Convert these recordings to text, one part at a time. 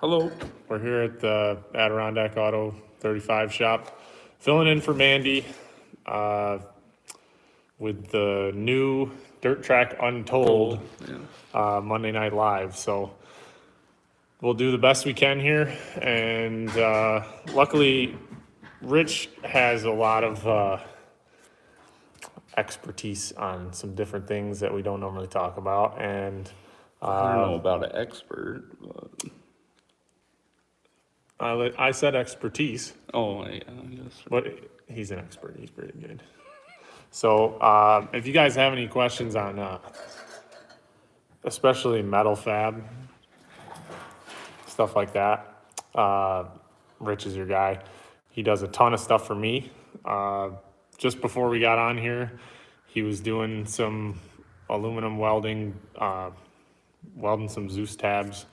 Hello. We're here at the Adirondack Auto 35 shop, filling in for Mandee with the new dirt track Untold Monday Night Live. So we'll do the best we can here, and luckily Rich has a lot of expertise on some different things that we don't normally talk about, and I don't know about an expert, but I said expertise. oh, yeah, I guess. But he's an expert. He's pretty good. So if you guys have any questions on especially metal fab, stuff like that, Rich is your guy. He does a ton of stuff for me. Just before we got on here, he was doing some aluminum welding, welding some Zeus tabs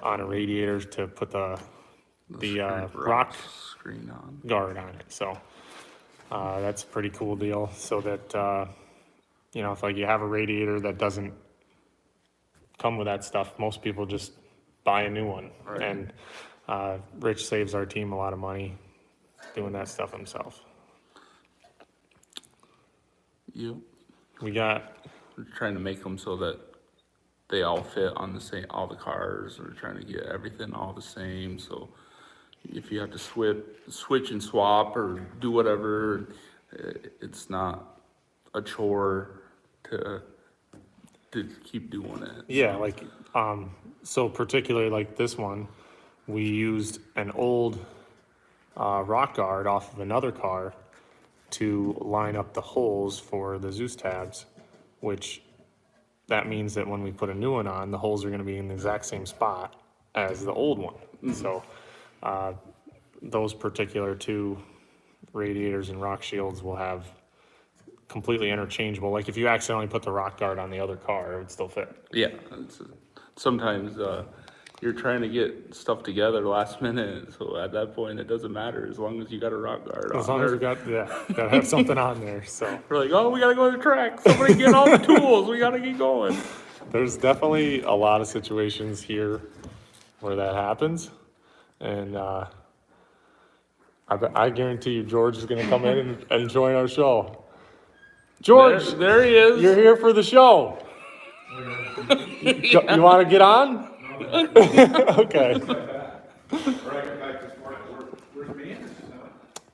on a radiator to put the rock Screen on. guard on it. So that's a pretty cool deal. So that if like you have a radiator that doesn't come with that stuff, most people just buy a new one. Right. And Rich saves our team a lot of money doing that stuff himself. Yep. We're trying to make them so that they all fit on the same, all the cars. We're trying to get everything all the same. So if you have to switch and swap or do whatever, it's not a chore to keep doing it. Yeah, like so particularly like this one, we used an old rock guard off of another car to line up the holes for the Zeus tabs, which that means that when we put a new one on, the holes are going to be in the exact same spot as the old one. Mm-hmm. So those particular two radiators and rock shields will have completely interchangeable. Like if you accidentally put the rock guard on the other car, it would still fit. Yeah, sometimes you're trying to get stuff together last minute, so at that point it doesn't matter as long as you got a rock guard on. As long as you gotta have something on there. So we're like, oh, we gotta go to the track. Somebody get all the tools. We gotta get going. There's definitely a lot of situations here where that happens, and I guarantee you George is gonna come in and join our show. George, there he is. You're here for the show. You want to get on? Okay.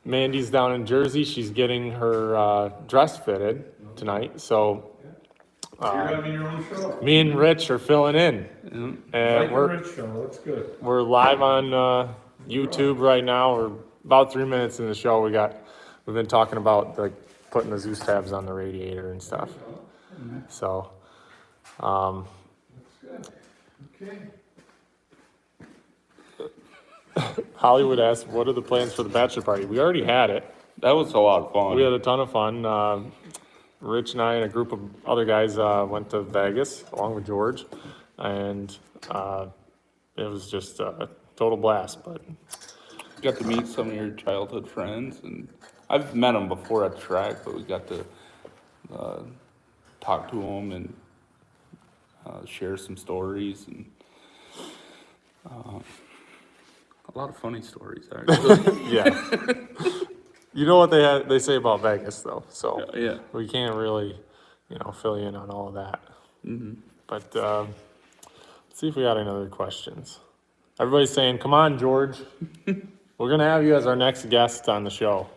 Mandy's down in Jersey. She's getting her dress fitted tonight. So You're having your own show. me and Rich are filling in. And That's good. we're live on YouTube right now. We're about 3 minutes in the show. We've been talking about like putting the Zeus tabs on the radiator and stuff. So Okay. Hollywood asked, what are the plans for the bachelor party? We already had it. That was a lot of fun. We had a ton of fun. Rich and I and a group of other guys went to Vegas along with George, and it was just a total blast. But got to meet some of your childhood friends, and I've met them before at the track, but we got to talk to them and share some stories, and a lot of funny stories, actually. yeah, you know what they say about Vegas though, so Yeah. we can't really fill you in on all of that. Mm-hmm. But let's see if we got any other questions. Everybody's saying, "Come on, George, we're gonna have you as our next guest on the show."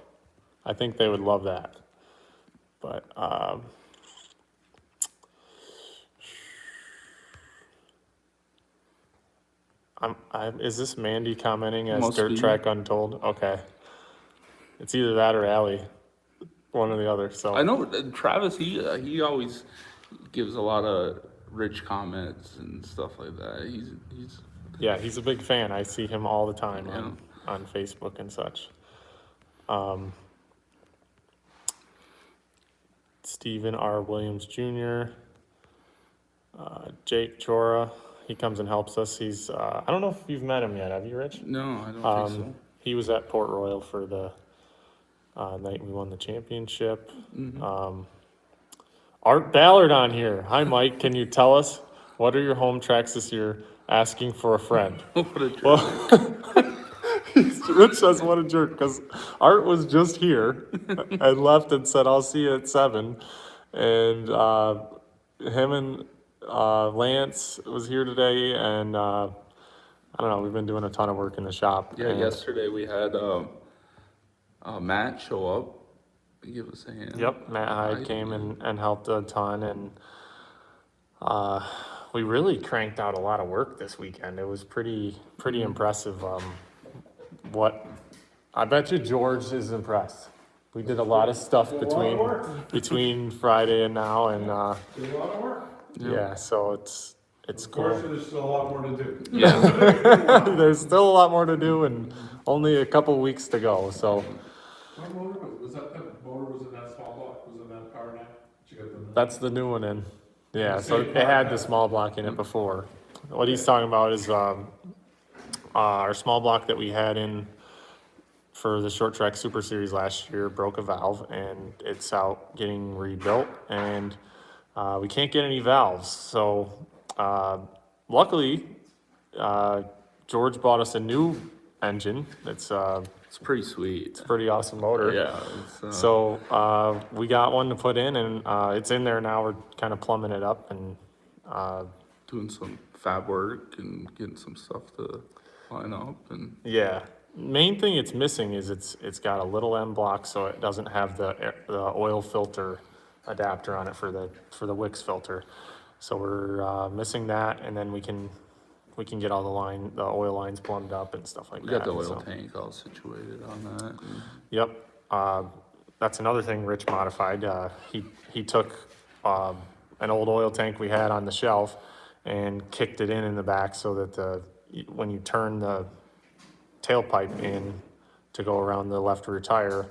I think they would love that. But is this Mandee commenting as Must Dirt be. Track Untold? Okay, it's either that or Allie, one or the other. So I know Travis. He always gives a lot of rich comments and stuff like that. He's a big fan. I see him all the time on Facebook and such. Stephen R. Williams Jr., Jake Chora, he comes and helps us. He's, I don't know if you've met him yet, have you, Rich? No, I don't think so. He was at Port Royal for the night we won the championship. Mm-hmm. Art Ballard on here. Hi, Mike. Can you tell us what are your home tracks this year asking for a friend. What a jerk. Well, Rich says what a jerk, because Art was just here and left and said, I'll see you at 7. And him and Lance was here today, and I don't know, we've been doing a ton of work in the shop. Yeah, and- yesterday we had Matt show up, give us a hand. Yep, Matt Hyde came and helped a ton, and we really cranked out a lot of work this weekend. It was pretty impressive. What I bet you George is impressed. We did a lot of stuff Did a lot of work. between Friday and now, and Did a lot of work. yeah, so it's Of course, cool. there's still a lot more to do. Yeah. There's still a lot more to do, and only a couple weeks to go. So What motor was that? The motor was in that small block, was in that power now? Did you get the? that's the new one in. Yeah, The so same it had the part. small block in it before. What he's talking about is our small block that we had in for the short track super series last year broke a valve, and it's out getting rebuilt, and we can't get any valves. So luckily, George bought us a new engine. It's It's pretty sweet. a pretty awesome motor. Yeah. So we got one to put in, and it's in there now. We're kind of plumbing it up, and Doing some fab work and getting some stuff to line up and yeah. Main thing it's missing is it's got a little M block, so it doesn't have the oil filter adapter on it for the Wix filter. So we're missing that, and then we can get all the oil lines plumbed up and stuff like we that. got the oil so. tank all situated on that. And Yep. That's another thing Rich modified. He took an old oil tank we had on the shelf and kicked it in the back so that when you turn the tailpipe in to go around the left rear tire,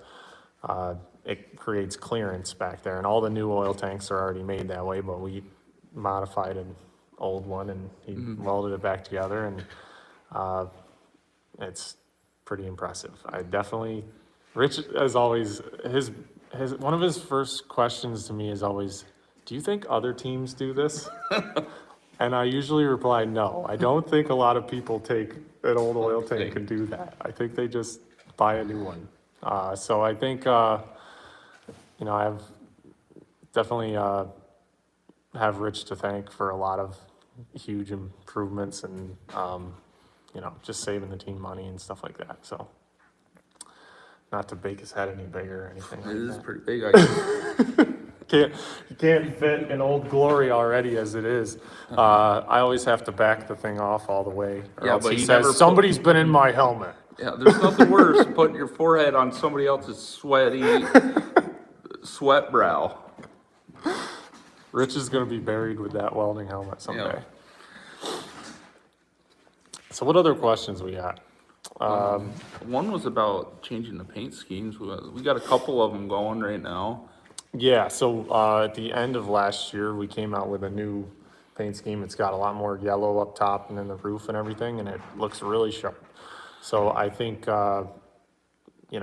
it creates clearance back there. And all the new oil tanks are already made that way, but we modified an old one, and he welded it back together, and it's pretty impressive. I definitely, Rich, as always, his one of his first questions to me is always, do you think other teams do this? And I usually reply, no. I don't think a lot of people take an old oil tank and do that. I think they just buy a new one. So I think, I've definitely have Rich to thank for a lot of huge improvements and, just saving the team money and stuff like that. So not to bake his head any bigger or anything it like is that. pretty big. I guess. You can't fit an Old Glory already as it is. I always have to back the thing off all the way. Or Yeah, else but he you says, never put- somebody's been in my helmet. Yeah, there's nothing worse than putting your forehead on somebody else's sweaty sweat brow. Rich is gonna be buried with that welding helmet someday. So what other questions we got? One was about changing the paint schemes. We got a couple of them going right now. Yeah, so at the end of last year, we came out with a new paint scheme. It's got a lot more yellow up top and then the roof and everything, and it looks really sharp. So I think, I don't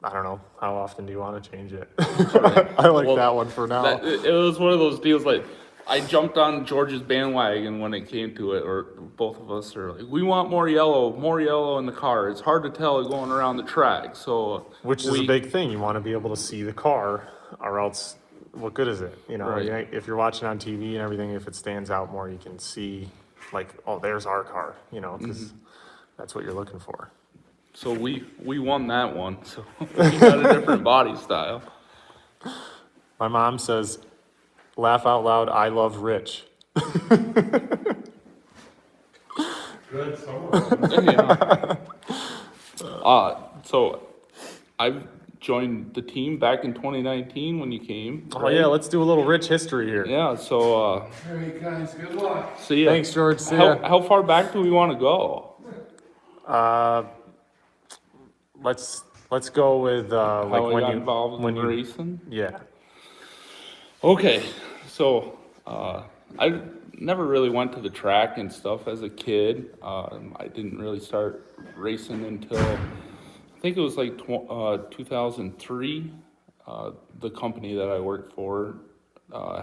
know, how often do you want to change it? I like Well, that one for now. It was one of those deals like, I jumped on George's bandwagon when it came to it, or both of us are like, we want more yellow in the car. It's hard to tell going around the track, so. Which is a big thing. You want to be able to see the car, or else, what good is it? Right. If you're watching on TV and everything, if it stands out more, you can see, like, oh, there's our car, because that's what you're looking for. So we won that one, so we got a different body style. My mom says, laugh out loud, I love Rich. Good, someone. So I joined the team back in 2019 when you came. Oh yeah, let's do a little Rich history here. Yeah, so, All right, guys, good luck. see ya. Thanks, George. See ya. How far back do we want to go? Let's go with How like I when got you involved when in you racing? yeah. Okay, so I never really went to the track and stuff as a kid. I didn't really start racing until I think it was like 2003. The company that I worked for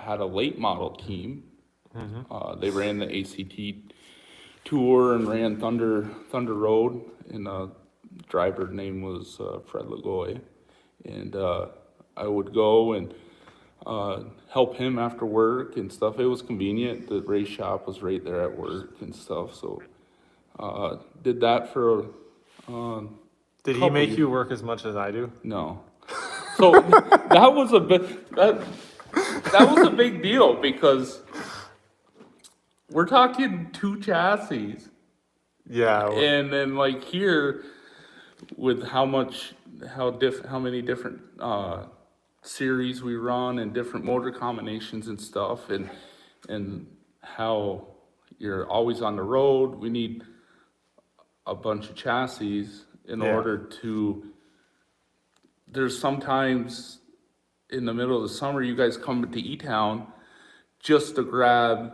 had a late model team, They ran the ACT tour and ran Thunder Road, and driver name was Fred Lagoy, and I would go and help him after work and stuff. It was convenient. The race shop was right there at work and stuff, so did that for Did he couple make years. you work as much as I do? No. So that was a bit that was a big deal because we're talking 2 chassis. Yeah. And then like here, with how many different series we run and different motor combinations and stuff, and how you're always on the road, we need a bunch of chassis in Yeah. order to. There's sometimes in the middle of the summer, you guys come to E-Town just to grab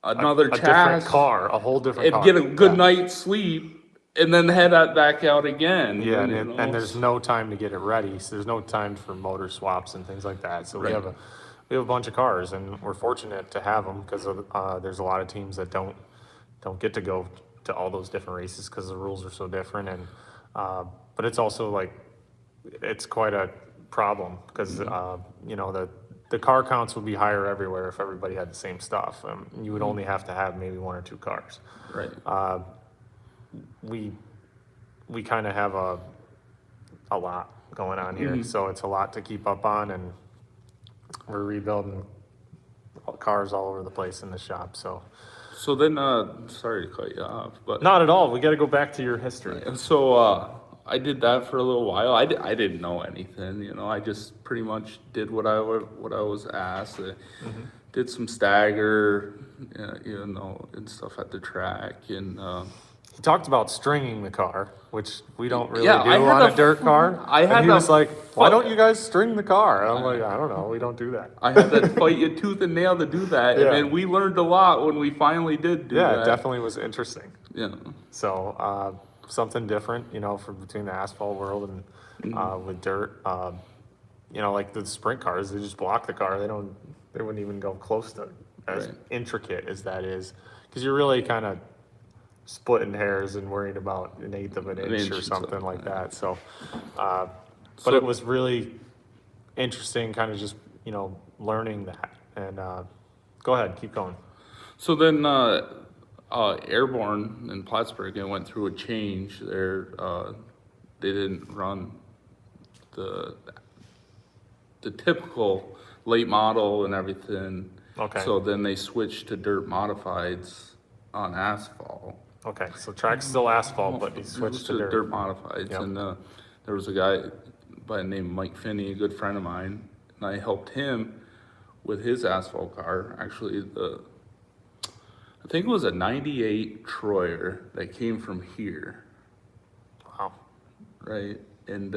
another a different chassis car, a whole different and car. get a good Yeah. night's sleep, and then head back out again. Yeah, you and know? there's no time to get it ready, so there's no time for motor swaps and things like that. So Right. we have a bunch of cars, and we're fortunate to have them because there's a lot of teams that don't get to go to all those different races because the rules are so different. And but it's also like it's quite a problem because you know the car counts would be higher everywhere if everybody had the same stuff. You would only have to have maybe 1 or 2 cars. Right. We kind of have a lot going on here, so it's a lot to keep up on, and we're rebuilding cars all over the place in the shop. So So then, sorry to cut you off, but not at all. We got to go back to your history. so I did that for a little while. I didn't know anything, you know. I just pretty much did what I was asked. Did some stagger, you know, and stuff at the track, and He talked about stringing the car, which we don't really Yeah, do I had on a a dirt car. I And had he a was like, "Why fu- don't you guys string the car?" And I'm like, "I don't know. We don't do that." I had to fight you tooth and nail to do that. Yeah. And then we learned a lot when we finally did do Yeah, that. it definitely was interesting. Yeah. So something different, you know, from between the asphalt world and with dirt. You know, like the sprint cars, they just block the car. They wouldn't even go close to as Right. intricate as that is, because you're really kind of splitting hairs and worrying about an eighth of an inch inch or or something something, like yeah. that. So, but So- it was really interesting, kind of just learning that. And go ahead, keep going. So then, Airborne in Plattsburgh, it went through a change there. They didn't run the typical late model and everything. Okay. So then they switched to dirt modifieds on asphalt. Okay, so track's still asphalt, but he switched to dirt. modifieds, Yep. and there was a guy by the name of Mike Finney, a good friend of mine, and I helped him with his asphalt car. Actually, I think it was a '98 Troyer that came from here, Wow. right? And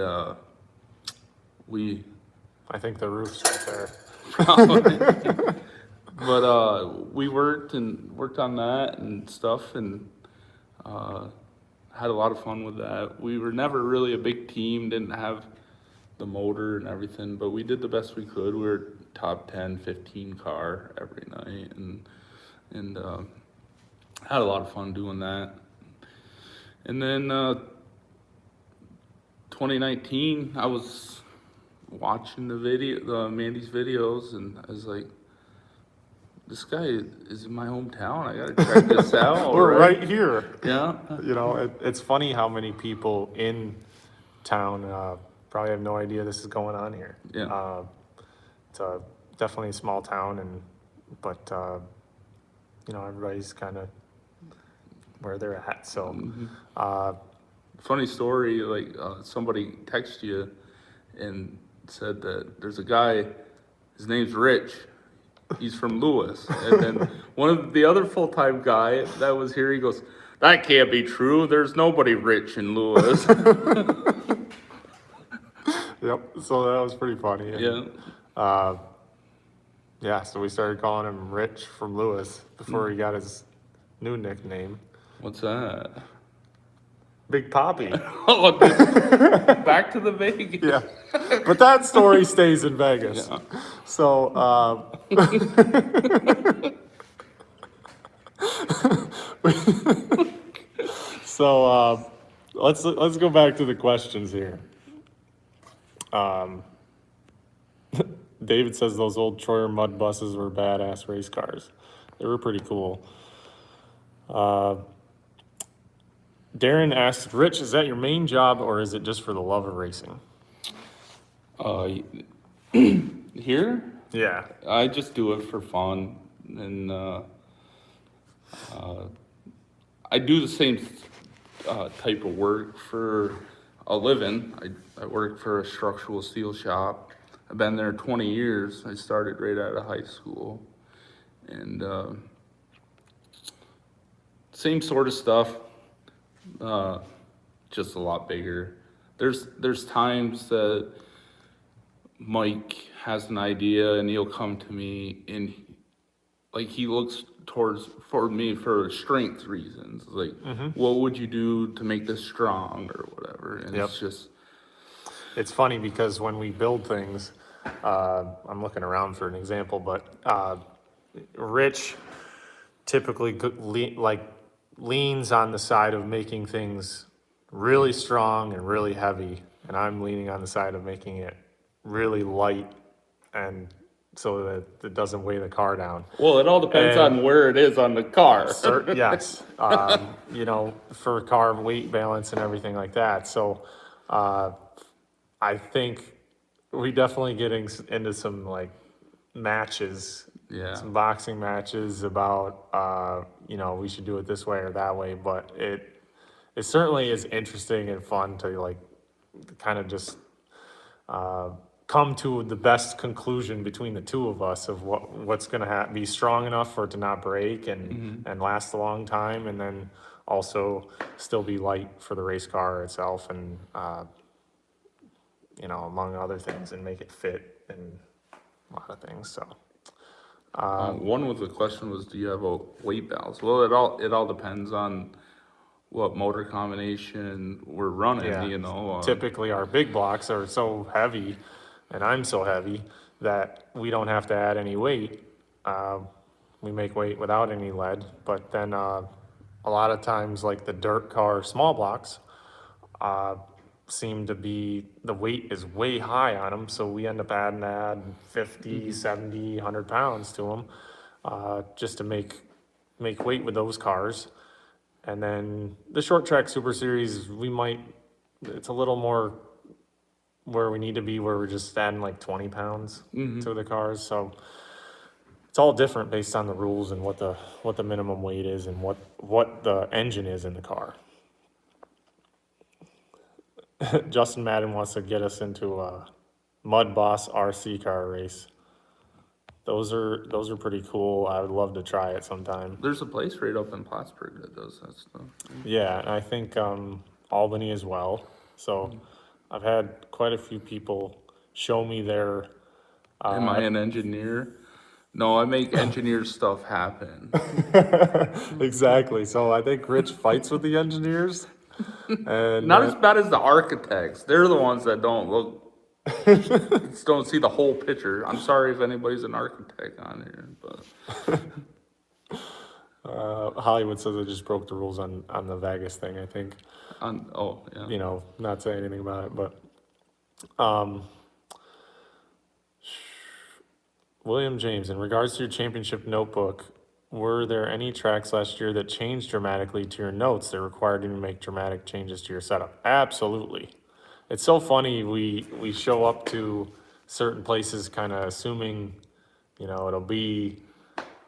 we, I think the roof's right there. but we worked on that and stuff, and had a lot of fun with that. We were never really a big team, didn't have the motor and everything, but we did the best we could. We were top 10, 15 car every night, and had a lot of fun doing that. And then 2019, I was watching the Mandee's videos, and I was like, this guy is in my hometown. I gotta check this out. We're right here. Yeah. It's funny how many people in town probably have no idea this is going on here. Yeah. It's definitely a small town, but everybody's kind of where they're at. So, Funny story, like somebody texted you and said that there's a guy, his name's Rich. He's from Lewis. And then one of the other full-time guy that was here, he goes, that can't be true. There's nobody rich in Lewis. yep. So that was pretty funny. And, Yeah. yeah. So we started calling him Rich from Lewis before he got his new nickname, What's that? Big Poppy. Oh, back to the Vegas. Yeah. But that story stays in Vegas. Yeah. So, So let's go back to the questions here. David says those old Troyer mud buses were badass race cars. They were pretty cool. Darren asked, Rich, is that your main job or is it just for the love of racing? Here, Yeah. I just do it for fun, and I do the same type of work for a living. I work for a structural steel shop. I've been there 20 years. I started right out of high school, and same sort of stuff, just a lot bigger. There's times that Mike has an idea and he'll come to me and like he looks for me for strength reasons. Like, what would you do to make this strong or whatever? And Yep. it's just, It's funny because when we build things, I'm looking around for an example, but Rich typically leans on the side of making things really strong and really heavy, and I'm leaning on the side of making it really light and so that it doesn't weigh the car down. well, it all depends And- on where it is on the car. Yes, you know, for car weight balance and everything like that. So I think we definitely getting into some like matches, Yeah. some boxing matches about, you know, we should do it this way or that way. But it certainly is interesting and fun to like kind of just come to the best conclusion between the two of us of what's going to be strong enough for it to not break and last a long time, and then also still be light for the race car itself, and you know, among other things, and make it fit and a lot of things. So One of the question was, do you have a weight balance? Well, it all depends on what motor combination we're running, yeah, you know. typically our big blocks are so heavy, and I'm so heavy that we don't have to add any weight. We make weight without any lead, but then a lot of times, like the dirt car small blocks, seem to be, the weight is way high on them, so we end up adding 50, 70, 100 pounds to them just to make weight with those cars. And then the short track Super Series, it's a little more where we need to be, where we're just adding like 20 pounds to the cars. So it's all different based on the rules and what the minimum weight is and what the engine is in the car. Justin Madden wants to get us into a Mud Boss RC car race. Those are pretty cool. I would love to try it sometime. There's a place right up in Plattsburgh that does that stuff. Yeah, and I think Albany as well. So I've had quite a few people show me their. Am I an engineer? No, I make engineer stuff happen. Exactly. So I think Rich fights with the engineers. And Not as bad as the architects. They're the ones that don't look, just don't see the whole picture. I'm sorry if anybody's an architect on here, but Hollywood says I just broke the rules on the Vegas thing, I think. oh yeah. You know, not saying anything about it, but William James, in regards to your championship notebook, were there any tracks last year that changed dramatically to your notes that required you to make dramatic changes to your setup? Absolutely. It's so funny, we show up to certain places kind of assuming, you know, it'll be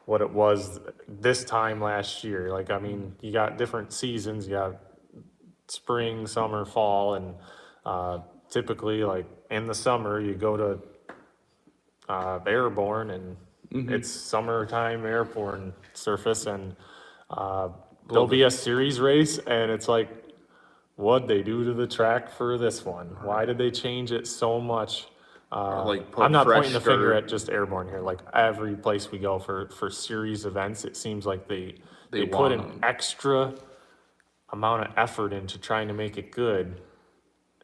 what it was this time last year. Like, I mean, you got different seasons, you got spring, summer, fall, and typically, like, in the summer, you go to Airborne, and it's summertime airborne surface, and there'll be a series race, and it's like, what'd they do to the track for this one? Why did they change it so much? like put I'm not fresh pointing the finger dirt. at just Airborne here. Like every place we go for series events, it seems like they put want an 'em. extra amount of effort into trying to make it good,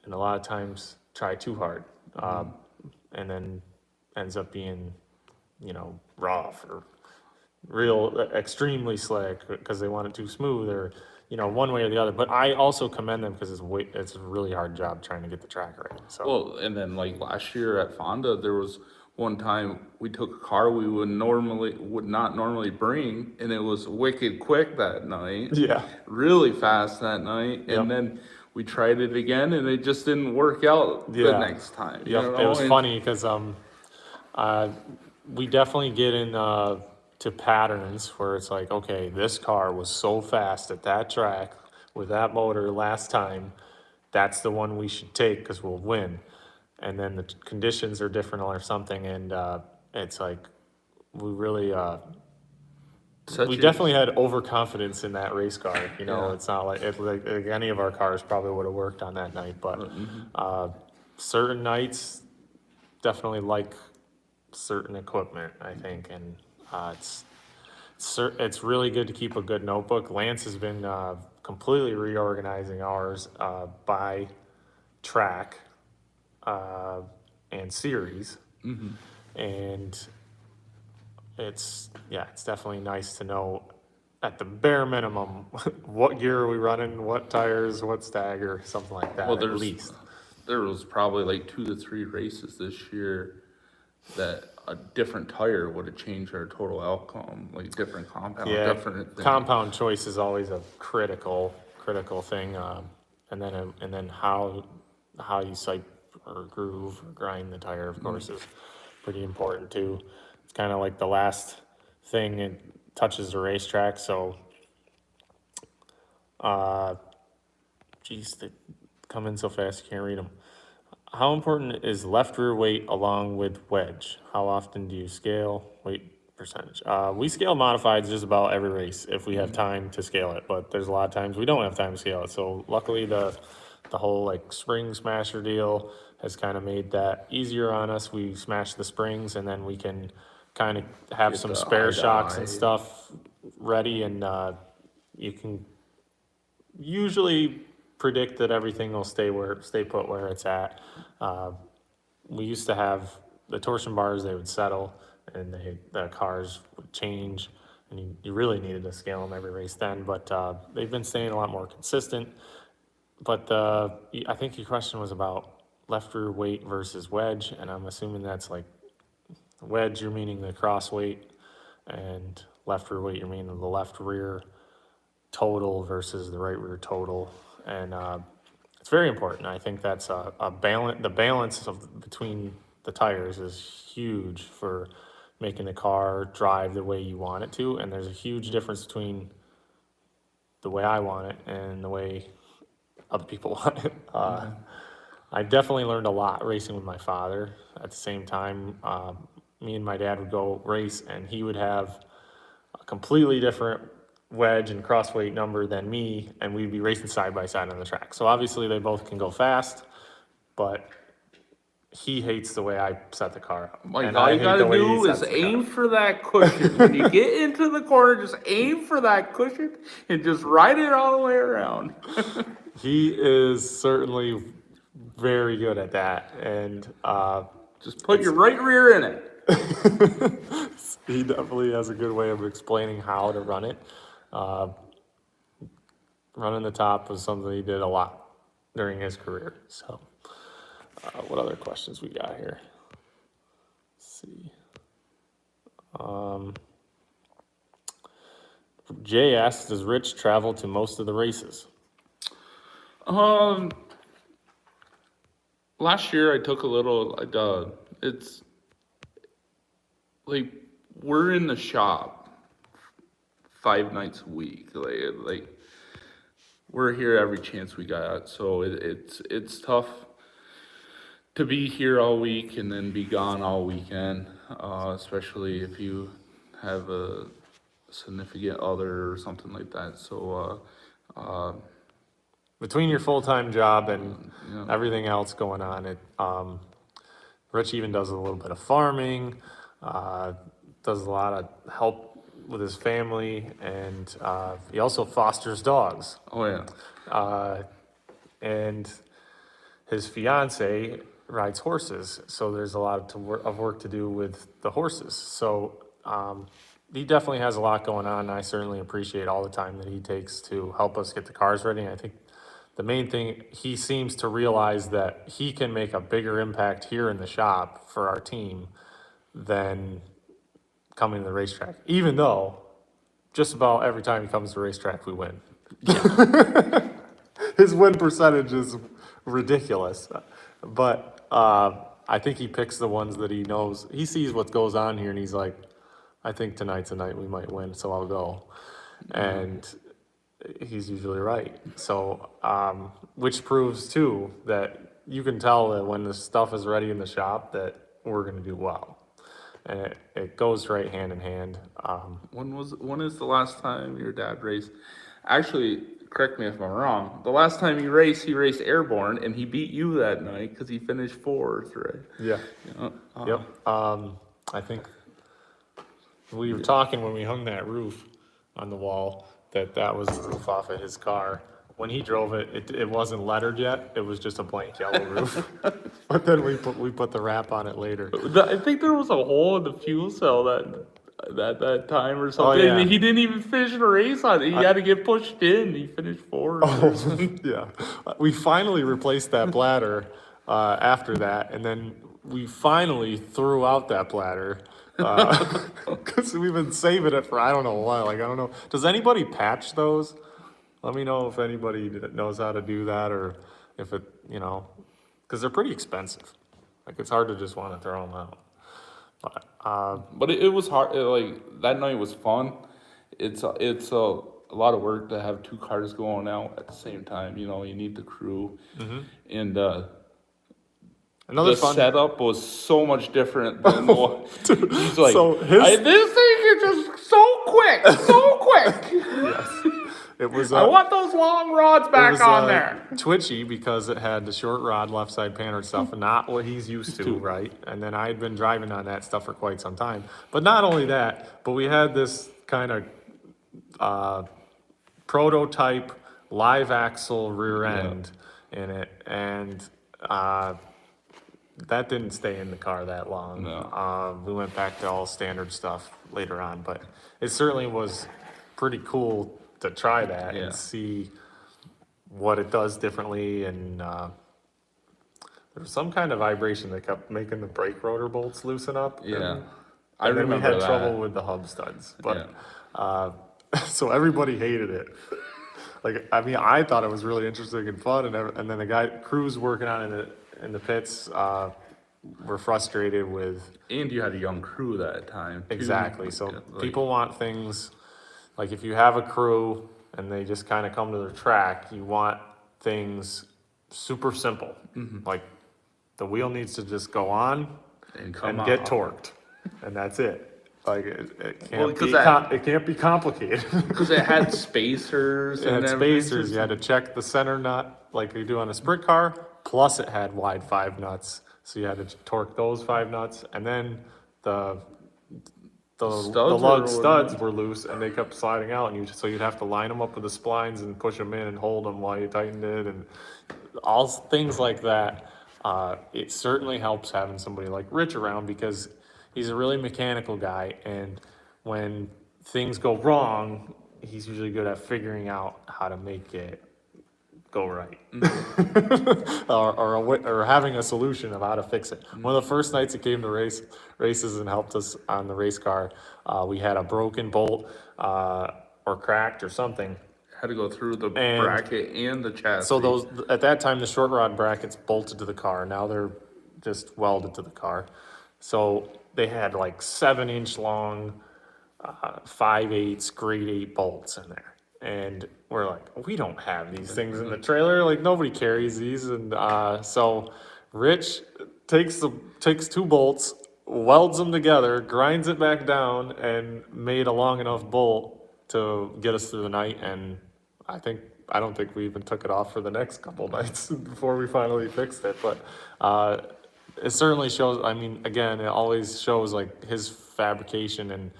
and a lot of times try too hard, and then ends up being, you know, rough or extremely slick because they want it too smooth or, one way or the other. But I also commend them because it's a really hard job trying to get the track right. So, Well, and then like last year at Fonda, there was one time we took a car we would not normally bring, and it was wicked quick that night. yeah. Really fast that night, Yep. and then we tried it again, and it just didn't work out the Yeah. next time. You Yep. know? It was And- funny because we definitely get in to patterns where it's like, okay, this car was so fast at that track with that motor last time. That's the one we should take because we'll win. And then the conditions are different or something, and it's like we really Such we a- definitely had overconfidence in that race car. Yeah. It's not like any of our cars probably would have worked on that night, but certain nights definitely like certain equipment, I think, and it's really good to keep a good notebook. Lance has been completely reorganizing ours by track and series, and it's definitely nice to know at the bare minimum what gear are we running, what tires, what stagger, something like that. Well, at least. there was probably like 2 to 3 races this year that a different tire would have changed our total outcome, like different compound, Yeah, different thing. compound choice is always a critical thing, and then how you sight or groove or grind the tire, of course, is pretty important too. It's kind of like the last thing it touches the racetrack. So, geez, they come in so fast you can't read them. How important is left rear weight along with wedge? How often do you scale weight percentage? We scale modifieds just about every race if we have time to scale it, but there's a lot of times we don't have time to scale it. So luckily the whole like spring smasher deal has kind of made that easier on us. We smash the springs and then we can kind of have Get some the spare eye to shocks eye. and stuff ready, and you can usually predict that everything will stay put where it's at. We used to have the torsion bars; they would settle, and the cars would change, and you really needed to scale them every race then. But they've been staying a lot more consistent. But I think your question was about left rear weight versus wedge, and I'm assuming that's like wedge, you're meaning the cross weight, and left rear weight, you're meaning the left rear total versus the right rear total. And it's very important. I think that's a balance. The balance between the tires is huge for making the car drive the way you want it to. And there's a huge difference between the way I want it and the way other people want it. I definitely learned a lot racing with my father. At the same time, me and my dad would go race, and he would have a completely different wedge and crossweight number than me, and we'd be racing side by side on the track. So obviously they both can go fast, but he hates the way I set the car up. Like and all I you hate gotta the way he do is sets the car aim up. for that cushion. When you get into the corner, just aim for that cushion and just ride it all the way around. He is certainly very good at that, and Just put your right rear in it. he definitely has a good way of explaining how to run it. Running the top was something he did a lot during his career. So, what other questions we got here? Let's see. Jay asks, does Rich travel to most of the races? Last year I took a little. It's like we're in the shop 5 nights a week. Like we're here every chance we got. So it's tough to be here all week and then be gone all weekend, especially if you have a significant other or something like that. So Between your full-time job and yeah. everything else going on, Rich even does a little bit of farming, does a lot of help with his family, and he also fosters dogs. Oh yeah. And his fiance rides horses, so there's a lot of work to do with the horses. So he definitely has a lot going on, and I certainly appreciate all the time that he takes to help us get the cars ready. And I think the main thing, he seems to realize that he can make a bigger impact here in the shop for our team than coming to the racetrack, even though just about every time he comes to the racetrack, we win. His win percentage is ridiculous, but I think he picks the ones that he knows. He sees what goes on here, and he's like, "I think tonight's a night we might win, so I'll go." And he's usually right. So, which proves too that you can tell that when the stuff is ready in the shop that we're going to do well, and it goes right hand in hand. When is the last time your dad raced? Actually, correct me if I'm wrong. The last time he raced airborne, and he beat you that night because he finished fourth, right? Yeah. Yep. I think we were talking when we hung that roof on the wall that was the roof off of his car. When he drove it, it wasn't lettered yet. It was just a blank yellow roof. But then we put the wrap on it later. I think there was a hole in the fuel cell that time or something. Oh, yeah. He didn't even finish the race on it. He had to get pushed in. He finished fourth. Yeah. We finally replaced that bladder after that, and then we finally threw out that bladder. Because we've been saving it for I don't know what. Like, I don't know. Does anybody patch those? Let me know if anybody knows how to do that, or if it, because they're pretty expensive. Like, it's hard to just want to throw them out. But it was hard. Like, that night was fun. It's a lot of work to have two cars going out at the same time. You need the crew, and Another the fun setup was so much different than what he's like. So this thing is just so quick, so quick. Yes. It was. I want those long rods back on there. Twitchy because it had the short rod left side panner stuff, and not what he's used to, right? And then I had been driving on that stuff for quite some time. But not only that, but we had this kind of prototype live axle rear end in it, and that didn't stay in the car that long. No. We went back to all standard stuff later on, but it certainly was pretty cool to try that and see what it does differently. And there was some kind of vibration that kept making the brake rotor bolts loosen up. Yeah. And then we remember had that. trouble with the hub studs, but so everybody hated it. Like, I mean, I thought it was really interesting and fun, and then the crews working on it in the pits were frustrated with. And you had a young crew that time, too. Exactly. So people want things, like if you have a crew and they just kind of come to their track, you want things super simple. Like, the wheel needs to just go on and get torqued, and that's it. Like, it can't be complicated. Because it had spacers. It had spacers. You had to check the center nut like you do on a sprint car. Plus, it had wide 5 nuts, so you had to torque those 5 nuts, and then the lug studs were loose, and they kept sliding out, and so you'd have to line them up with the splines and push them in and hold them while you tightened it, and all things like that. It certainly helps having somebody like Rich around, because he's a really mechanical guy, and when things go wrong, he's usually good at figuring out how to make it go right, or having a solution of how to fix it. One of the first nights he came to races and helped us on the race car, we had a broken bolt or cracked or something. Had to go through the bracket and the chassis. So at that time, the short rod brackets bolted to the car. Now they're just welded to the car. So they had like 7-inch long 5/8 grade 8 bolts in there. And we're like, we don't have these things in the trailer. Like, nobody carries these. And so Rich takes 2 bolts, welds them together, grinds it back down, and made a long enough bolt to get us through the night. And I don't think we even took it off for the next couple nights before we finally fixed it. But it certainly shows. I mean, again, it always shows like his fabrication, and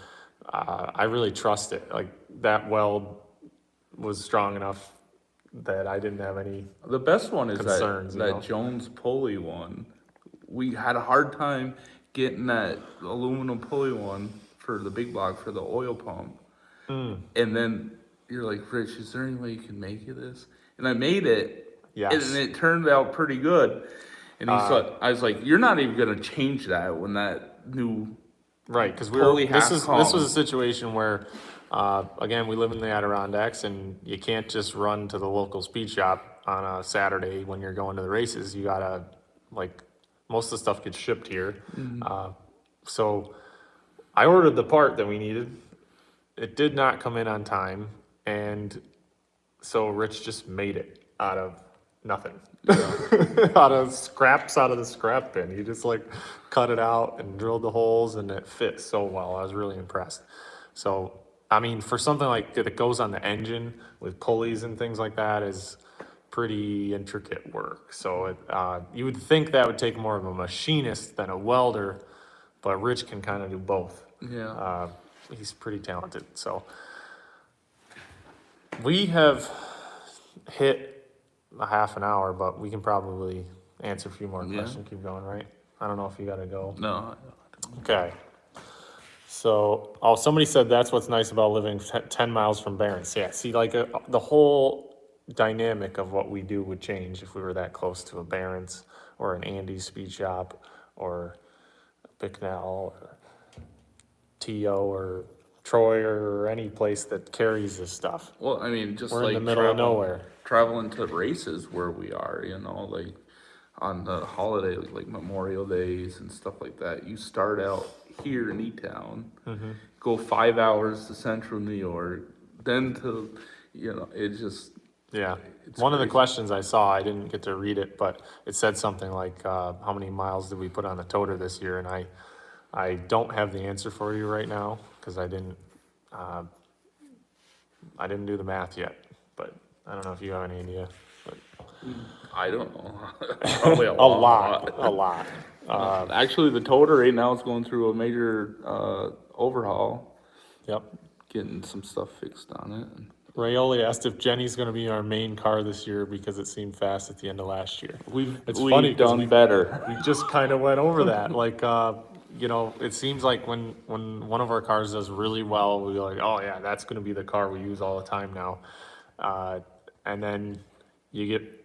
I really trust it. Like, that weld was strong enough that I didn't have any. The best one is concerns, that Jones pulley one. We had a hard time getting that aluminum pulley one for the big block for the oil pump. And then you're like, Rich, is there any way you can make it this? And I made it, Yes. and it turned out pretty good. And he's like, I was like, you're not even gonna change that when that new Right, because pulley this has was come. a situation where, again, we live in the Adirondacks, and you can't just run to the local speed shop on a Saturday when you're going to the races. You gotta, like, most of the stuff gets shipped here. So I ordered the part that we needed. It did not come in on time, and so Rich just made it out of nothing. Out of scraps out of the scrap bin. He just like cut it out and drilled the holes, and it fit so well. I was really impressed. So, I mean, for something like that goes on the engine with pulleys and things like that is pretty intricate work. So you would think that would take more of a machinist than a welder, but Rich can kind of do both. Yeah. He's pretty talented. So we have hit a half an hour, but we can probably answer a few more questions. Keep going, right? I don't know if you gotta go. No. Okay. So, somebody said that's what's nice about living 10 miles from Barron's. Yeah, see, like, the whole dynamic of what we do would change if we were that close to a Barron's or an Andy's speed shop or Bicknell or T.O. or Troy or any place that carries this stuff. Well, I mean, just We're like in the middle of nowhere. traveling to races where we are, like on the holiday, like Memorial Days and stuff like that. You start out here in E-Town, go 5 hours to Central New York, then to, it just. Yeah. It's One of the crazy. questions I saw, I didn't get to read it, but it said something like, how many miles did we put on the Toter this year? And I don't have the answer for you right now because I didn't do the math yet, but I don't know if you have any idea. But I don't know. Probably a a lot. Actually, the Toter right now is going through a major overhaul, Yep. getting some stuff fixed on it. Rayoli asked if Jenny's going to be our main car this year because it seemed fast at the end of last year. It's funny 'cause done better. we just kind of went over that. Like, it seems like when one of our cars does really well, we're like, oh yeah, that's going to be the car we use all the time now. And then you get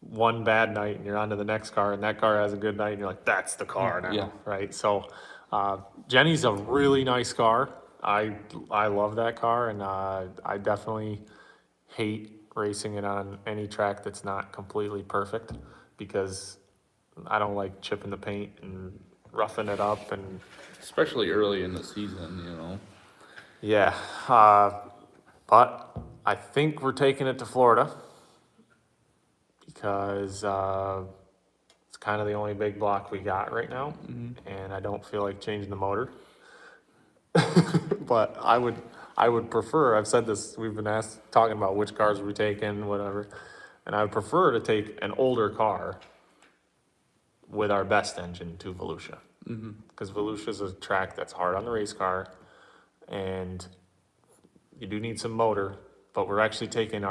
one bad night and you're on to the next car, and that car has a good night, and you're like, that's the car now, Yeah. right? So, Jenny's a really nice car. I love that car, and I definitely hate racing it on any track that's not completely perfect because I don't like chipping the paint and roughing it up and Especially early in the season, yeah. But I think we're taking it to Florida because it's kind of the only big block we got right now, and I don't feel like changing the motor. But I would prefer, I've said this, we've been talking about which cars we're taking, whatever, and I would prefer to take an older car with our best engine to Volusia. Because Volusia's a track that's hard on the race car, and you do need some motor, but we're actually taking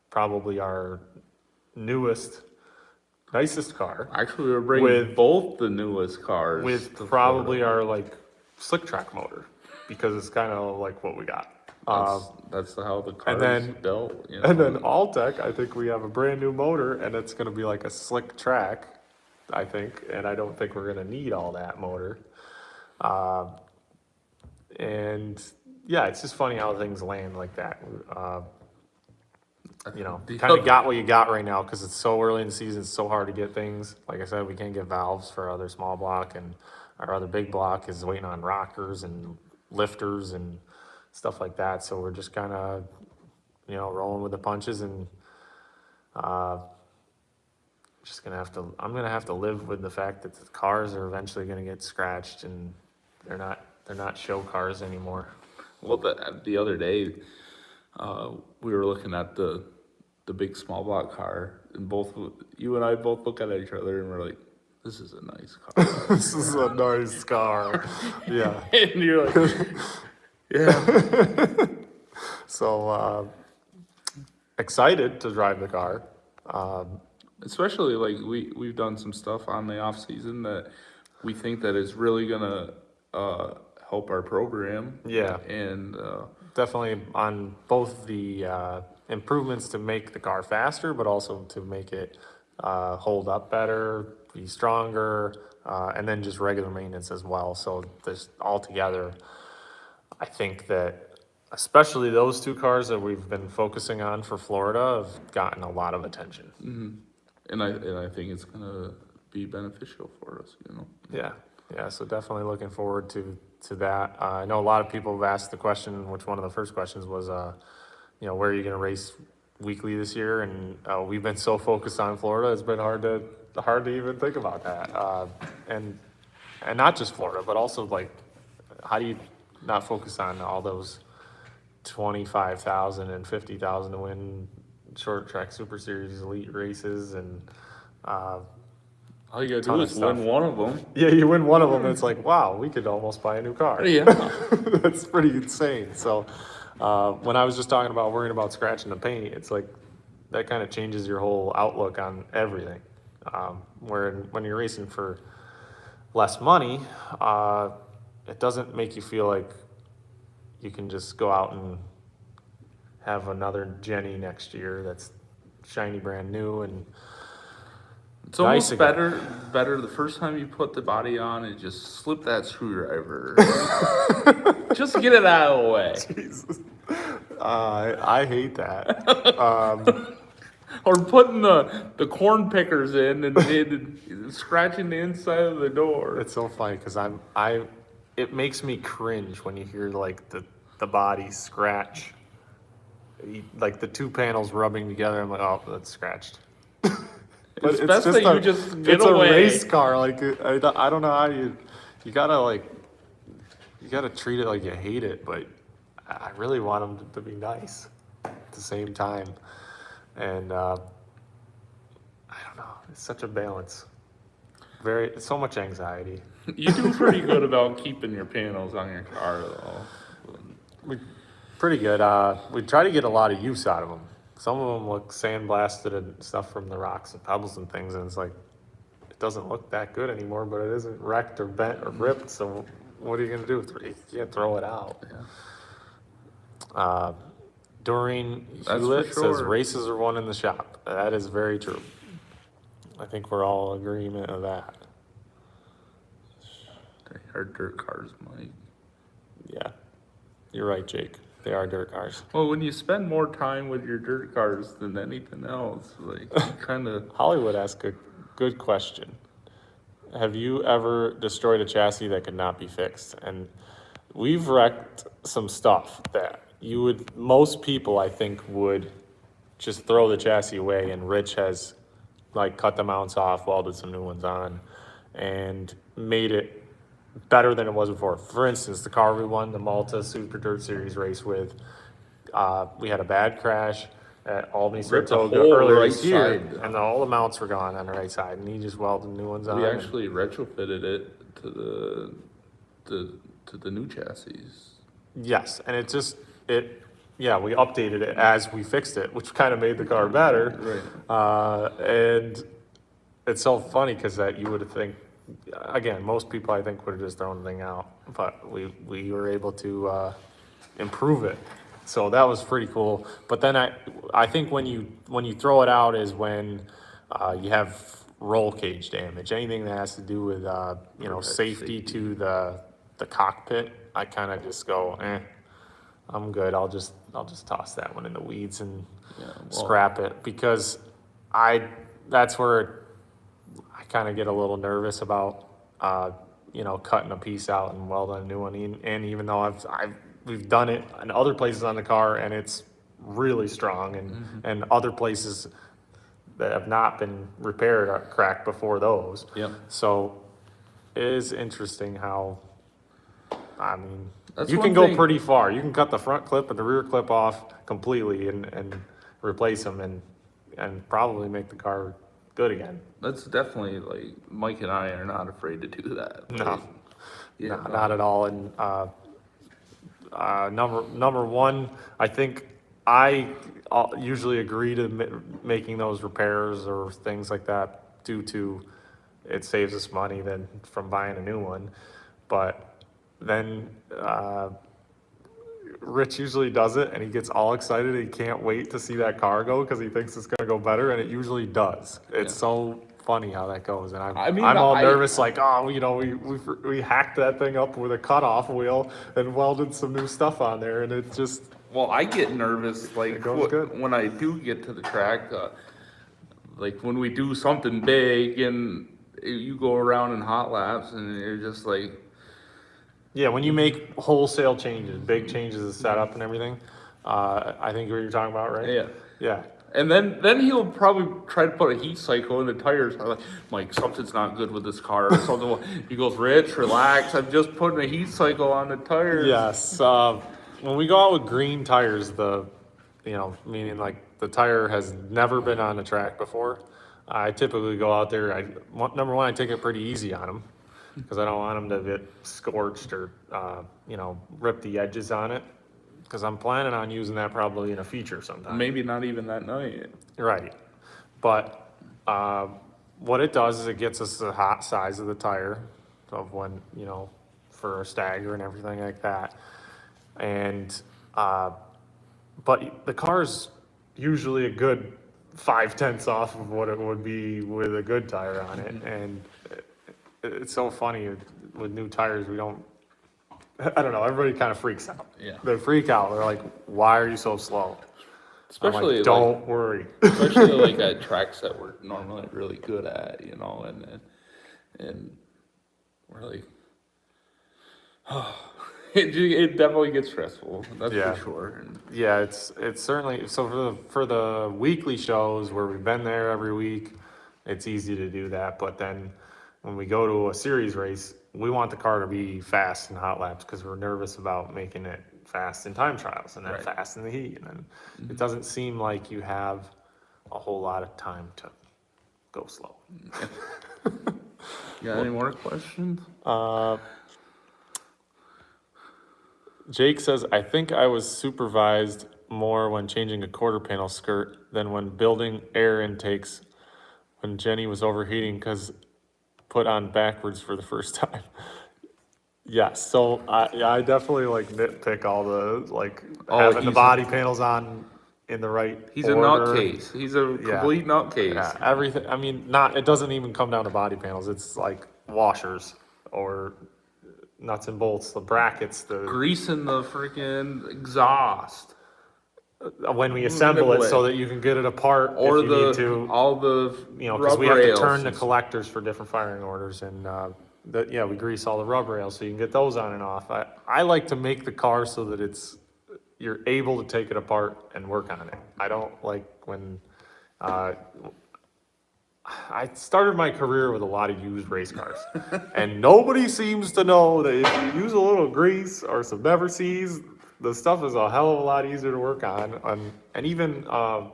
probably our newest, nicest car Actually, we're bringing With- both the newest cars. with to probably Florida. our like slick track motor because it's kind of like what we got. That's how the car then- is built. And then Alltech, I think we have a brand new motor, and it's going to be like a slick track, I think, and I don't think we're going to need all that motor. And yeah, it's just funny how things land like that. The Kind of other- got what you got right now because it's so early in the season. It's so hard to get things. Like I said, we can't get valves for our other small block, and our other big block is waiting on rockers and lifters and stuff like that. So we're just kind of, rolling with the punches, and just gonna have to. I'm gonna have to live with the fact that the cars are eventually gonna get scratched, and they're not show cars anymore. Well, the other day, we were looking at the big small block car, and you and I both look at each other, and we're like, "This is a nice car." This is a nice car. Yeah. And you're like, "Yeah." So excited to drive the car. Especially like we've done some stuff on the off season that we think that is really gonna help our program. Yeah. And, Definitely on both the improvements to make the car faster, but also to make it hold up better, be stronger, and then just regular maintenance as well. So this all together, I think that especially those two cars that we've been focusing on for Florida have gotten a lot of attention. and I think it's gonna be beneficial for us, you know. Yeah, yeah. So definitely looking forward to that. I know a lot of people have asked the question, which one of the first questions was, you know, where are you going to race weekly this year? And we've been so focused on Florida, it's been hard to even think about that. And not just Florida, but also like, how do you not focus on all those 25,000 and 50,000 to win short track Super Series elite races and All you gotta Ton do of is win stuff. one of them. yeah, you win one of them, and it's like, wow, we could almost buy a new car. Yeah. That's pretty insane. So, when I was just talking about worrying about scratching the paint, it's like that kind of changes your whole outlook on everything. Where when you're racing for less money, it doesn't make you feel like you can just go out and have another Jenny next year that's shiny brand new and It's Nice almost again. better the first time you put the body on and just slip that screwdriver. Just to get it out of the way. Jesus. I hate that. Or putting the corn pickers in and scratching the inside of the door. It's so funny because it makes me cringe when you hear like the body scratch, like the two panels rubbing together. I'm like, oh, that's scratched. But It's best that you just get it's away. a race car. Like I don't know how you gotta like you gotta treat it like you hate it, but I really want them to be nice at the same time. And I don't know. It's such a balance. It's so much anxiety. You do pretty good about keeping your panels on your car, though. Pretty good. We try to get a lot of use out of them. Some of them look sandblasted and stuff from the rocks and pebbles and things, and it's like, it doesn't look that good anymore, but it isn't wrecked or bent or ripped, so what are you going to do with it? You can't throw it out. During That's Hewlett for says sure. races are won in the shop. That is very true. I think we're all in agreement of that. They are dirt cars, Mike. Yeah, you're right, Jake. They are dirt cars. Well, when you spend more time with your dirt cars than anything else, like, you kind of... Hollywood asked a good question. Have you ever destroyed a chassis that could not be fixed? And we've wrecked some stuff that most people, I think, would just throw the chassis away, and Rich has like cut the mounts off, welded some new ones on, and made it better than it was before. For instance, the car we won the Malta Super Dirt Series race with, we had a bad crash at Albany Ripped the Saratoga whole earlier right this year, side. and all the mounts were gone on the right side, and he just welded new ones on. We actually retrofitted it to the new chassis. Yes, and yeah, we updated it as we fixed it, which kind of made the car better. Right. And it's so funny because that you would think, again, most people I think would have just thrown the thing out, but we were able to improve it. So that was pretty cool. But then I think when you throw it out is when you have roll cage damage, anything that has to do with safety to the cockpit. I kind of just go, I'm good. I'll just toss that one in the weeds and scrap it, because that's where I kind of get a little nervous about cutting a piece out and welding a new one. And even though we've done it in other places on the car and it's really strong, and other places that have not been repaired are cracked before those. Yep. So it is interesting how, I mean, That's you one can go thing. pretty far. You can cut the front clip and the rear clip off completely and replace them and probably make the car good again. That's definitely, like, Mike and I are not afraid to do that. No. Like, yeah, No, not at all. And number one, I think I usually agree to making those repairs or things like that due to it saves us money than from buying a new one. But then Rich usually does it, and he gets all excited. He can't wait to see that car go because he thinks it's gonna go better, and it usually does. It's so funny how that goes, and I mean, I'm all I- nervous, like, oh, you know, we hacked that thing up with a cutoff wheel and welded some new stuff on there, and it just Well, I get nervous, like, It goes good. when I do get to the track, like, when we do something big and you go around in hot laps and you're just like, yeah. When you make wholesale changes, big changes of setup and everything, I think what you're talking about, right? yeah. Yeah. And then he'll probably try to put a heat cycle in the tires. I'm like, Mike, something's not good with this car or something. He goes, Rich, relax. I'm just putting a heat cycle on the tires. Yes. When we go out with green tires, meaning like the tire has never been on the track before, I typically go out there. Number one, I take it pretty easy on them because I don't want them to get scorched or, rip the edges on it. Because I'm planning on using that probably in a feature sometime. Maybe not even that night. Right. But what it does is it gets us the hot size of the tire of when, for a stagger and everything like that. And, but the car's usually a good 5/10 off of what it would be with a good tire on it. And it's so funny with new tires, I don't know, everybody kind of freaks out. Yeah. They freak out. They're like, why are you so slow? I'm like, Especially don't worry. especially like at tracks that we're normally really good at, and we're like, it definitely gets stressful. That's Yeah. for sure. And Yeah, it's certainly, so for the weekly shows where we've been there every week, it's easy to do that. But then when we go to a series race, we want the car to be fast in hot laps because we're nervous about making it fast in time trials and then Right. fast in the heat. And then it doesn't seem like you have a whole lot of time to go slow. you got any more questions? Jake says, I think I was supervised more when changing a quarter panel skirt than when building air intakes when Jenny was overheating because put on backwards for the first time. Yes, so I definitely like nitpick all the having the he's- body panels on in the right He's a order. nutcase. He's a complete nutcase. Yeah, everything. I mean, it doesn't even come down to body panels. It's like washers or nuts and bolts, the brackets, Greasing the freaking exhaust, when we assemble it so that you can get it apart or if you need to. all the Because we rub have to rails turn the and collectors for different firing orders, and we grease all the rub rails so you can get those on and off. I like to make the car so that you're able to take it apart and work on it. I don't like when I started my career with a lot of used race cars, and nobody seems to know that if you use a little grease or some never sees, the stuff is a hell of a lot easier to work on, and even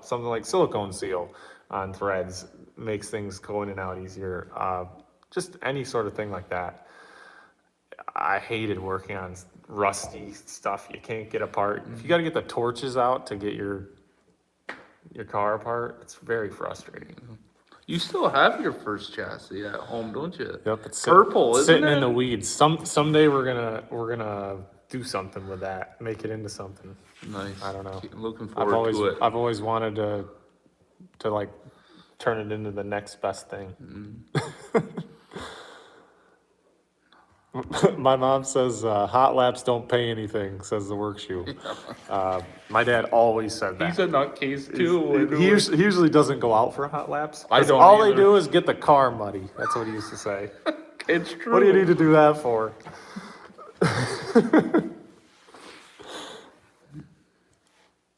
something like silicone seal on threads makes things go in and out easier. Just any sort of thing like that. I hated working on rusty stuff you can't get apart. If you got to get the torches out to get your car apart, it's very frustrating. You still have your first chassis at home, don't you? Yep, it's Purple, isn't sitting it? in the weeds. Someday we're gonna do something with that, make it into something. Nice. I don't know. Looking forward to it. I've always wanted to like turn it into the next best thing. My mom says hot laps don't pay anything, says the work shoe. My dad always said that. He's a nutcase too. He usually doesn't go out for hot laps. I don't All they either. do is get the car muddy. That's what he used to say. It's true. What do you need to do that for?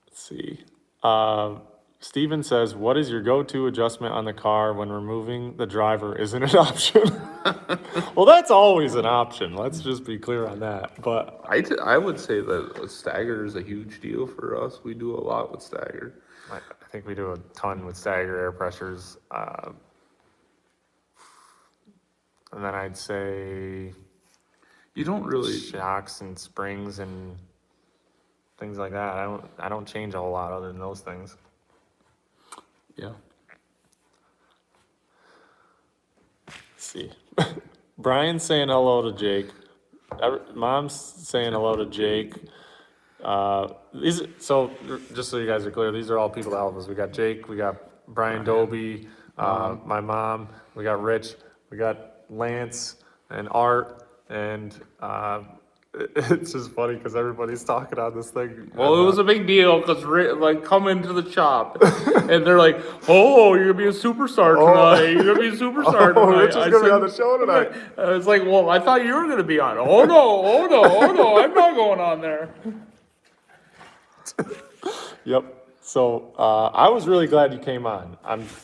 Let's see. Steven says, what is your go-to adjustment on the car when removing the driver isn't an option? Well, that's always an option. Let's just be clear on that. But I would say that a stagger is a huge deal for us. We do a lot with stagger. I think we do a ton with stagger air pressures. And then I'd say You don't really. shocks and springs and things like that. I don't change a whole lot other than those things. Yeah. Let's see. Brian's saying hello to Jake. Mom's saying hello to Jake. So just so you guys are clear, these are all people that help us. We got Jake, we got Brian Doby, my mom, we got Rich, we got Lance and Art, and it's just funny because everybody's talking on this thing. Well, it was a big deal because like come into the shop and they're like, "Oh, you're gonna be a superstar tonight. You're gonna be a superstar tonight." Rich is gonna be on the show tonight. I was like, "Well, I thought you were gonna be on." Oh no, I'm not going on there. Yep. So I was really glad you came on.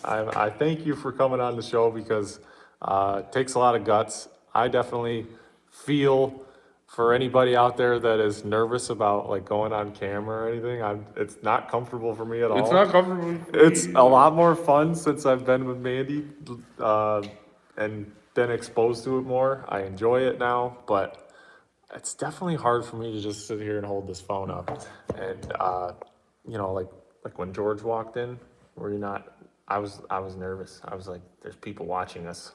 I thank you for coming on the show because it takes a lot of guts. I definitely feel for anybody out there that is nervous about like going on camera or anything. It's not comfortable for me at all. It's not comfortable. It's a lot more fun since I've been with Mandee and been exposed to it more. I enjoy it now, but it's definitely hard for me to just sit here and hold this phone up. And you know, like when George walked in, were you not? I was nervous. I was like, "There's people watching us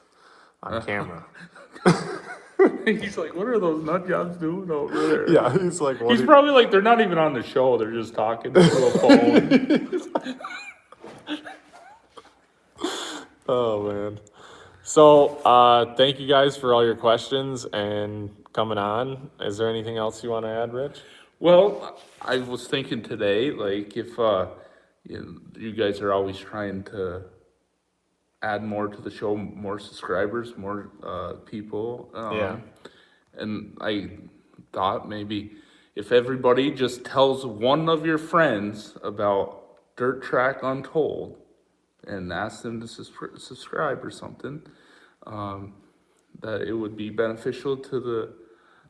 on camera." He's like, "What are those nut jobs doing over there?" Yeah, he's like, He's probably like, they're not even on the show. They're just talking through a phone. Oh man. So thank you guys for all your questions and coming on. Is there anything else you want to add, Rich? Well, I was thinking today, like if you guys are always trying to add more to the show, more subscribers, more people. Yeah. And I thought maybe if everybody just tells one of your friends about Dirt Track Untold and asks them to subscribe or something, that it would be beneficial to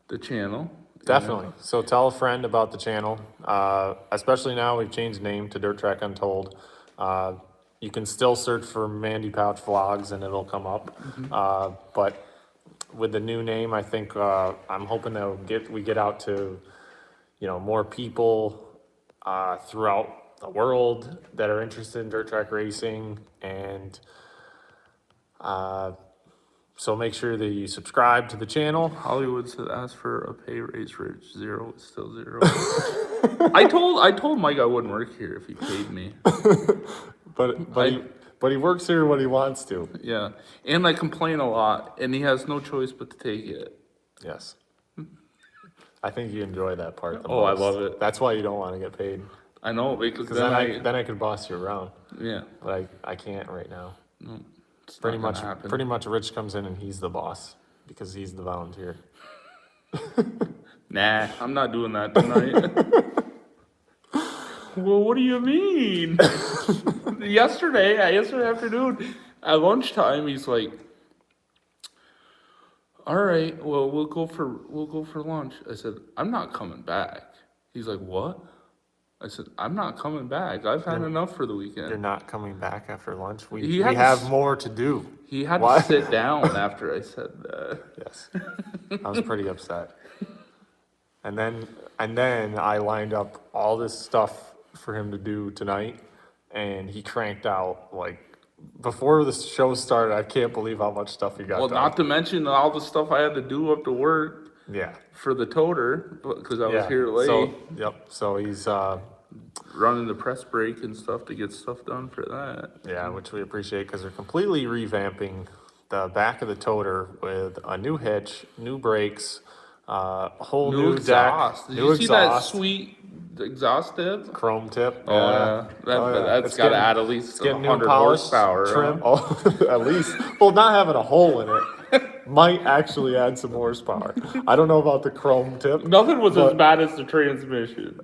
the channel. Definitely. So tell a friend about the channel. Especially now we've changed the name to Dirt Track Untold. You can still search for Mandee Pauch vlogs and it'll come up. But with the new name, I think I'm hoping that we get out to, you know, more people throughout the world that are interested in dirt track racing. And so make sure that you subscribe to the channel. Hollywood said ask for a pay raise, Rich. 0 is still 0. I told Mike I wouldn't work here if he paid me. But he works here when he wants to. Yeah, and I complain a lot, and he has no choice but to take it. Yes. I think you enjoy that part the Oh, I most. love it. That's why you don't want to get paid. I know, because Because then I could boss you around. yeah, But I can't right now. it's Pretty not much gonna happen. pretty much Rich comes in and he's the boss because he's the volunteer. Nah, I'm not doing that tonight. Well, what do you mean? yesterday afternoon at lunchtime, he's like, "All right, well, we'll go for lunch." I said, "I'm not coming back." He's like, "What?" I said, "I'm not coming back. I've had enough for the weekend." You're not coming back after lunch. We He had to have s- more to do. He had Why? to sit down after I said that. Yes. I was pretty upset. And then I lined up all this stuff for him to do tonight, and he cranked out like before the show started. I can't believe how much stuff he got Well, done. not to mention all the stuff I had to do up to work Yeah. for the toter because I was Yeah. here late, So So he's running the press break and stuff to get stuff done for that. yeah, which we appreciate because they're completely revamping the back of the toter with a new hitch, new brakes, a whole new exhaust. deck, Did new you see that exhaust, sweet exhaust tip? chrome tip. Oh yeah, that's It's got to getting- add at least It's getting new 100 polish, horsepower. trim. Oh, at least. Well, not having a hole in it might actually add some horsepower. I don't know about the chrome tip. Nothing was as But- bad as the transmission.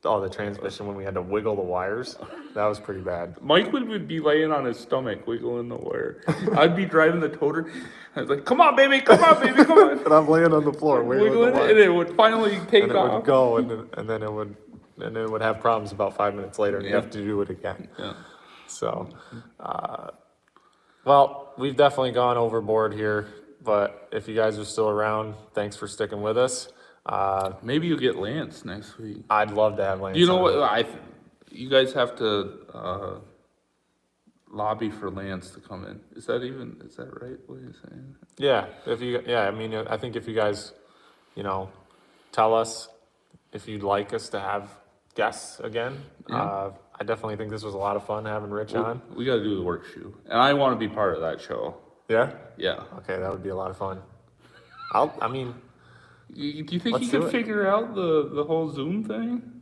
Oh, the transmission when we had to wiggle the wires. That was pretty bad. Mike would be laying on his stomach, wiggling the wire. I'd be driving the toter. I was like, "Come on, baby, come on, baby, come on." And I'm laying on the floor wiggling Wiggling the it, wires. and it would finally take And it off. would go, and then it would have problems about 5 minutes later, and you Yeah. have to do it again. Yeah. So, well, we've definitely gone overboard here, but if you guys are still around, thanks for sticking with us. Maybe you'll get Lance next week. I'd love to have Lance. You know on. what? You guys have to lobby for Lance to come in. Is that right? What are you saying? Yeah, I mean, I think if you guys you know, tell us if you'd like us to have guests again. Yeah. I definitely think this was a lot of fun having Rich on. We gotta do the work shoe, and I want to be part of that show. Yeah? Yeah. Okay, that would be a lot of fun. I mean, Do you think Let's you do could it. figure out the whole Zoom thing?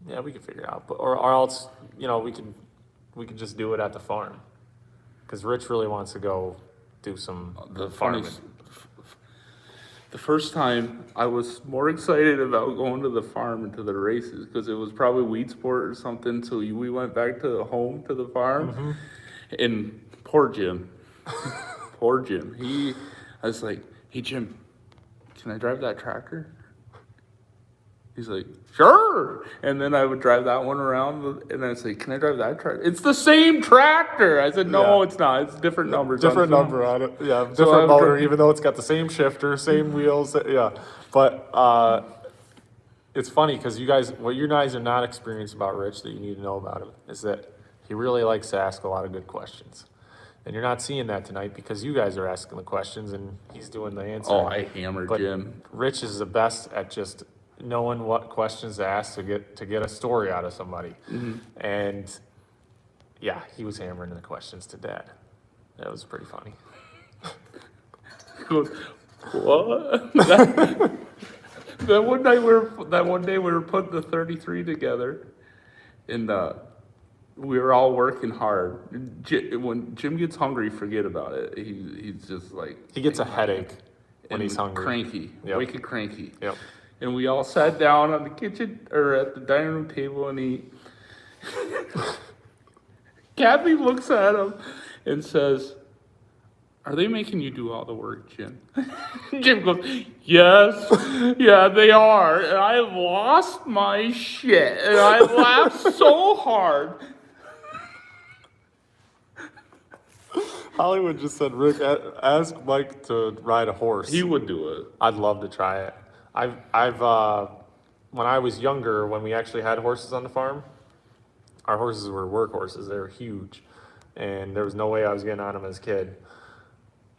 yeah, we could figure it out. But or else, you know, we could just do it at the farm. Because Rich really wants to go do some The farming. funny, the first time I was more excited about going to the farm and to the races because it was probably weed sport or something. So we went back to the home to the farm, and poor Jim, poor Jim. I was like, "Hey Jim, can I drive that tractor?" He's like, "Sure." And then I would drive that one around, and I was like, "Can I drive that tractor?" It's the same tractor. I said, "No, Yeah. it's not. It's different numbers." on Different Zoom." number on it. Yeah, So I different would motor, drive- even though it's got the same shifter, same wheels. Yeah. But it's funny because what you guys are not experienced about Rich that you need to know about him is that he really likes to ask a lot of good questions. And you're not seeing that tonight because you guys are asking the questions and he's doing the answering. Oh, I hammered But Jim. Rich is the best at just knowing what questions to ask to get a story out of somebody. And yeah, he was hammering the questions to Dad. That was pretty funny. Goes, what? that one day we were putting the 33 together, and we were all working hard. When Jim gets hungry, forget about it. He's just like He gets a headache when and he's hungry. cranky, Yep. wicked cranky. Yep. And we all sat down on the kitchen or at the dining room table and eat. Kathy looks at him and says, "Are they making you do all the work, Jim?" Jim goes, "Yes, yeah, they are." And I lost my shit. And I laughed so hard. Hollywood just said, Rick, ask Mike to ride a horse. He would do it. I'd love to try it. I've when I was younger, when we actually had horses on the farm, our horses were work horses. They were huge, and there was no way I was getting on them as a kid.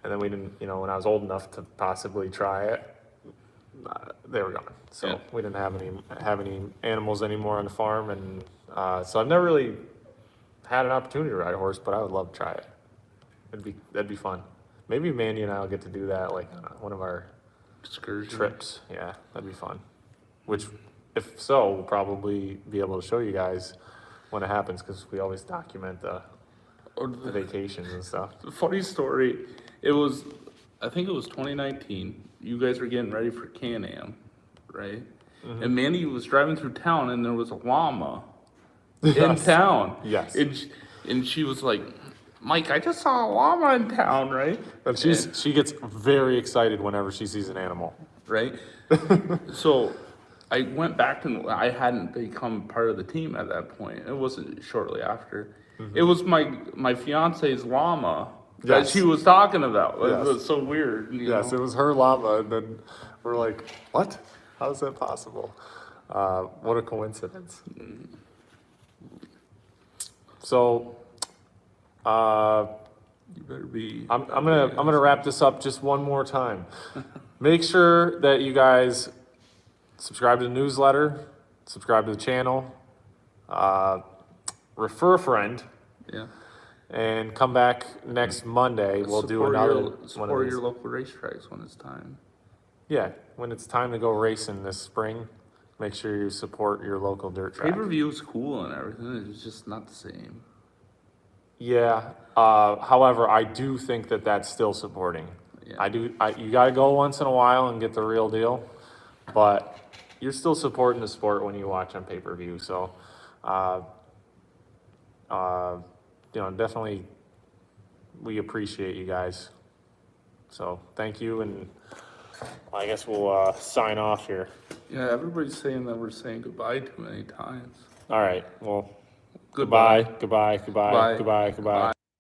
And then we didn't, you know, when I was old enough to possibly try it, they were gone. So Yeah. we didn't have any animals anymore on the farm, and so I've never really had an opportunity to ride a horse, but I would love to try it. That'd be fun. Maybe Mandee and I will get to do that like on one of our Excursion. trips. Yeah, that'd be fun. Which, if so, we'll probably be able to show you guys when it happens because we always document the Or the vacations and stuff. Funny story. I think it was 2019. You guys were getting ready for Can-Am, right? And Mandy was driving through town and there was a llama in Yes. town. Yes. And she was like, "Mike, I just saw a llama in town," right? And she gets very excited whenever she sees an animal. Right? So I went back to, I hadn't become part of the team at that point. It wasn't shortly after. It was my fiance's llama that Yes. she was talking about. It Yes. was so weird. You Yes, know? it was her llama, and then we're like, what? How is that possible? What a coincidence. So, You better be. I'm gonna wrap this up just one more time. Make sure that you guys subscribe to the newsletter, subscribe to the channel, refer a friend, Yeah. and come back next Monday. We'll do Support another your- one of Support these. your local racetracks when it's time. Yeah, when it's time to go racing this spring, make sure you support your local dirt track. Pay-per-view is cool and everything. It's just not the same. Yeah. However, I do think that that's still supporting. Yeah. You got to go once in a while and get the real deal, but you're still supporting the sport when you watch on pay-per-view. So, definitely, we appreciate you guys. So, thank you, and I guess we'll sign off here. Yeah, everybody's saying that we're saying goodbye too many times. All right. Well, Goodbye. goodbye. Bye. Goodbye.